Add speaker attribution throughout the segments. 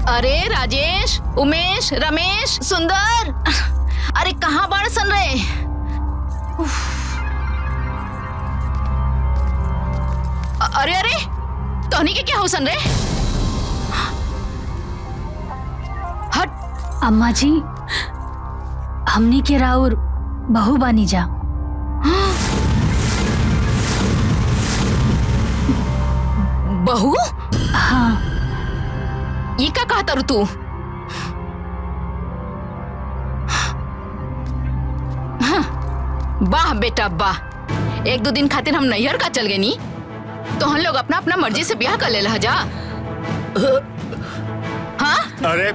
Speaker 1: अरे राजेश, उमेश, रमेश, सुंदर, अरे कहाँ बाढ़ सन रहे? अरे अरे तोहनी के क्या हो सन रहे? हट।
Speaker 2: अम्मा जी, हमनी के राउर बहू बानी जा।
Speaker 1: बहू?
Speaker 2: हाँ।
Speaker 1: ये क्या कहता रू तू? वाह बेटा वाह, एक दो दिन खातिर हम नैहर का चल गए नी तो हम लोग अपना अपना मर्जी से ब्याह कर ले जा। हाँ?
Speaker 3: अरे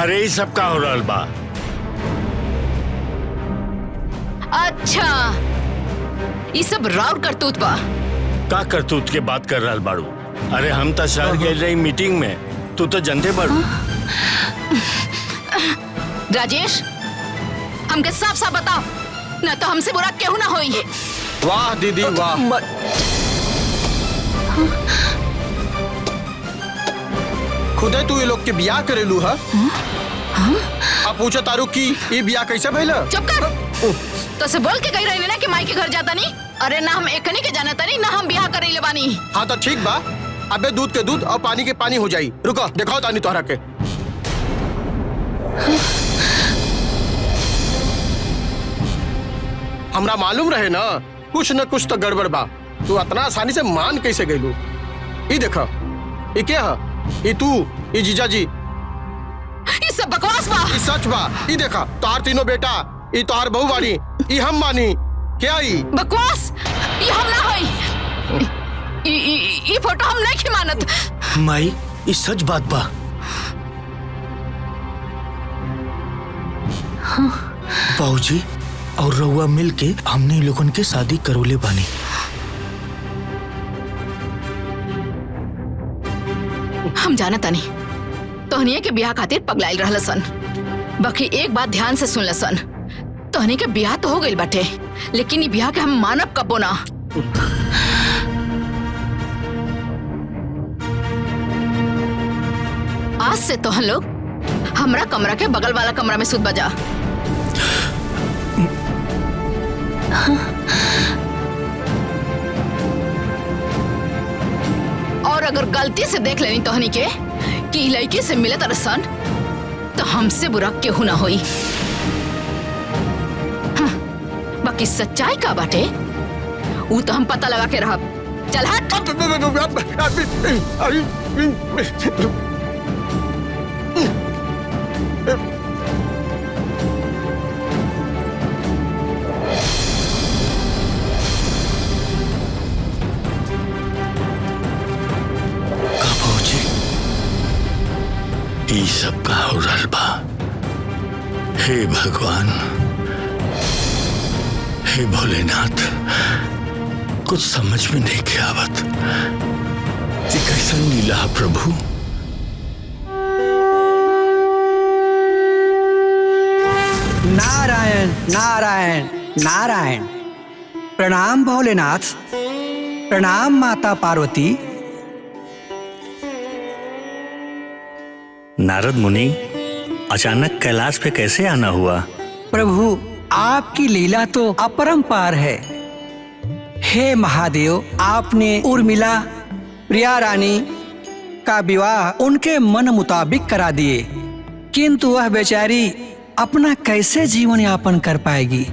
Speaker 3: अरे ये सब का हो रहा बा?
Speaker 1: अच्छा, ये सब राउर करतूत बा।
Speaker 3: का करतूत के बात कर रहा बाड़ू? अरे हम तो शहर गए रही मीटिंग में, तू तो जनते बाड़ू।
Speaker 1: राजेश, हमके साफ साफ बताओ, न तो हमसे बुरा क्यों ना होई।
Speaker 4: वाह दीदी वाह। खुदे तू ये लोग के ब्याह करेलू है? अब पूछा तारू की ये ब्याह कैसे भइला?
Speaker 1: चुप कर। तो से बोल के कही रही ना कि माई के घर जाता नहीं। अरे ना हम एकनी के जानता नहीं, ना हम ब्याह करेले बानी।
Speaker 4: हाँ तो ठीक बा, अबे दूध के दूध और पानी के पानी हो जाई। रुको दिखाओ तानी तोहरा के। हमरा मालूम रहे ना कुछ न कुछ तो गड़बड़ बा। तू इतना आसानी से मान कैसे गईलू? ये देखा, ये क्या है? ये तू, ये जीजा जी,
Speaker 1: ये सब बकवास बा।
Speaker 4: ये सच बा। ये देखा तोहार तीनों बेटा, ये तोहार बहू बानी, ये हम बानी। क्या ये
Speaker 1: बकवास? ये हम ना होई। ये फोटो हम नहीं की मानत।
Speaker 3: माई, ये सच बात बा। बाबूजी और रउआ मिल के हमने लोगन के शादी करोले बानी।
Speaker 1: हम जानता नहीं तोहनी के ब्याह खातिर पगलाइल रहल सन। बाकी एक बात ध्यान से सुन ल सन, तोहनी के ब्याह तो हो गइल बाटे, लेकिन ये ब्याह के हम मानब कबो ना। आज से तोहन लोग हमरा कमरा के बगल वाला कमरा में सुत बजा। और अगर गलती से देख लेनी तोहनी के कि लड़की से मिले तरसन तो हमसे बुरा केहू ना होई। हाँ, बाकी सच्चाई का बाटे वो तो हम पता लगा के रहब। चल हट।
Speaker 3: ये सब का हो रहा बा? हे भगवान, हे भोलेनाथ, कुछ समझ में नहीं के आवत। ये कैसा लीला प्रभु?
Speaker 5: नारायण नारायण नारायण। प्रणाम भोलेनाथ, प्रणाम माता पार्वती।
Speaker 6: नारद मुनि, अचानक कैलाश पे कैसे आना हुआ?
Speaker 5: प्रभु, आपकी लीला तो अपरंपार है। हे महादेव, आपने उर्मिला प्रिया रानी का विवाह उनके मन मुताबिक करा दिए, किंतु वह बेचारी अपना कैसे जीवन यापन कर पाएगी?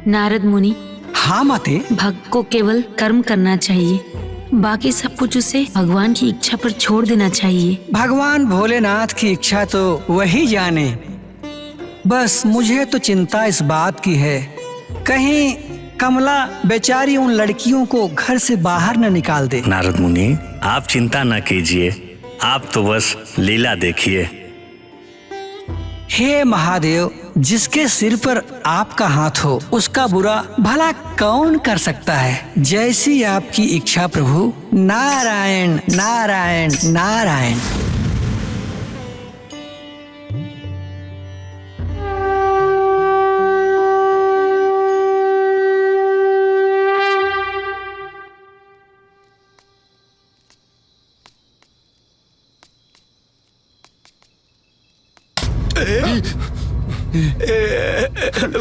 Speaker 2: नारद मुनि,
Speaker 5: हाँ माते।
Speaker 2: भक्त को केवल कर्म करना चाहिए, बाकी सब कुछ उसे भगवान की इच्छा पर छोड़ देना चाहिए।
Speaker 5: भगवान भोलेनाथ की इच्छा तो वही जाने। बस मुझे तो चिंता इस बात की है, कहीं कमला बेचारी उन लड़कियों को घर से बाहर न निकाल दे।
Speaker 6: नारद मुनि, आप चिंता न कीजिए, आप तो बस लीला देखिए।
Speaker 5: हे महादेव, जिसके सिर पर आपका हाथ हो उसका बुरा भला कौन कर सकता है? जैसी आपकी इच्छा प्रभु। नारायण नारायण नारायण।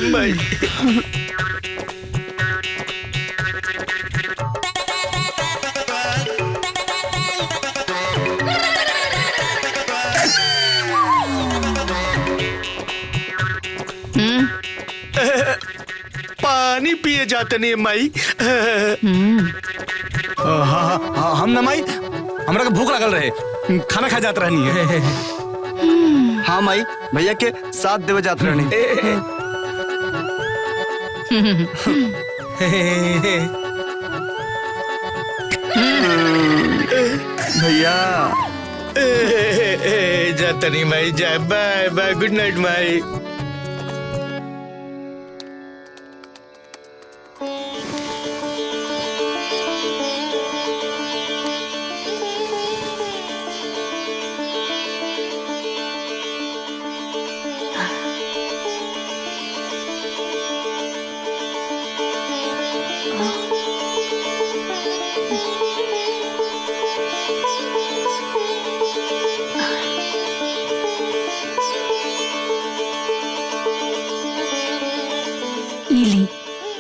Speaker 3: माई पानी पिए जाते नहीं माई।
Speaker 7: हाँ हम ना माई, हमरा के भूख लगल रहे, खाना खा जात रहनी है। हाँ माई, भैया के साथ देवे जात रहनी। भैया
Speaker 3: जाता नहीं माई, जा बाय बाय, गुड नाइट माई।
Speaker 2: ई ली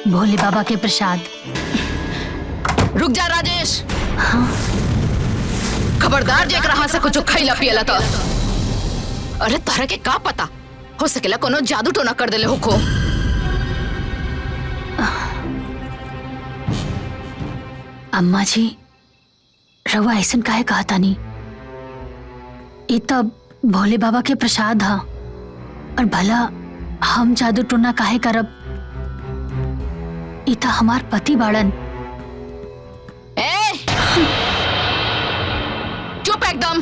Speaker 2: भोले बाबा के प्रसाद।
Speaker 1: रुक जा राजेश। खबरदार जेकर हाथ से कुछ खैला पियला तो। अरे तोहरा के का पता, हो सकेला कोनो जादू टोना कर देले होखो।
Speaker 2: अम्मा जी रवा ऐसन काहे कहा तानी? ये तब भोले बाबा के प्रसाद हा, और भला हम जादू टोना काहे करब? इता हमार पति बाड़न।
Speaker 1: ए! चुप एकदम।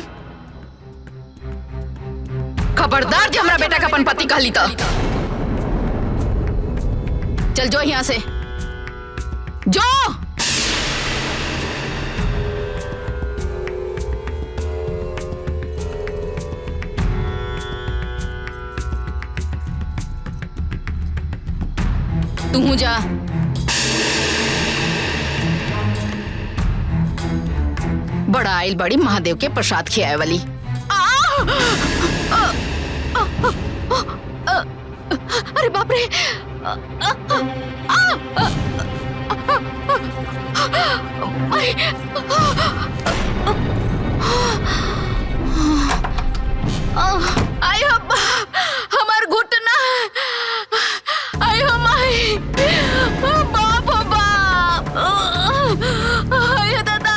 Speaker 1: खबरदार जे हमरा बेटा का अपन पति कहली तो। चल जो यहाँ से, जो। तू जा। बड़ा आइल बड़ी महादेव के प्रसाद खियाए वाली। अरे बाप रे। आयो हमार घुटना। आयो माई, बाप बाप। आयो दादा।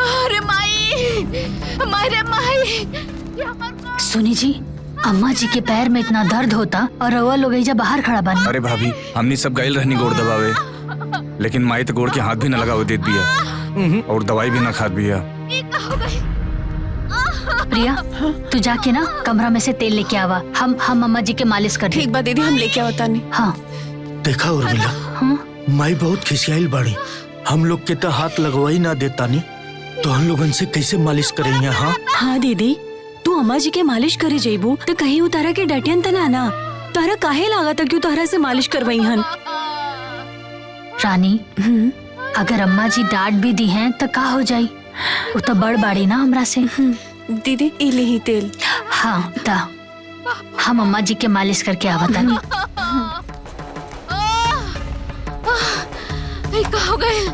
Speaker 1: अरे माई, मारे माई।
Speaker 2: सुनी जी, अम्मा जी के पैर में इतना दर्द होता और रवा लोग एजा बाहर खड़ा बनी।
Speaker 7: अरे भाभी, हमनी सब गइल रहनी गोड़ दबावे, लेकिन माई तो गोड़ के हाथ भी न लगावे देत बिया और दवाई भी न खात बिया।
Speaker 2: प्रिया तू जाके ना कमरा में से तेल लेके आवा, हम अम्मा जी के मालिश कर।
Speaker 8: ठीक बा दीदी, हम लेके आवता नहीं।
Speaker 2: हाँ
Speaker 3: देखा उर्मिला, माई बहुत खिसियाइल बाड़ी। हम लोग के तो हाथ लगवाई ना देता नहीं, तो हम लोगन से कैसे मालिश करेंगे? हाँ
Speaker 8: हाँ दीदी, तू अम्मा जी के मालिश करे जेबू तो कहीं उतारा के डटियन तना ना, तारा काहे लागत क्यों तारा से मालिश करवाई हन?
Speaker 2: रानी, अगर अम्मा जी डांट भी दी हैं तो का हो जाई? वो तो बड़ बाड़ी ना हमरा से।
Speaker 8: दीदी इले ही तेल।
Speaker 2: हाँ ता हम अम्मा जी के मालिश करके आवता नहीं।
Speaker 1: हो गए।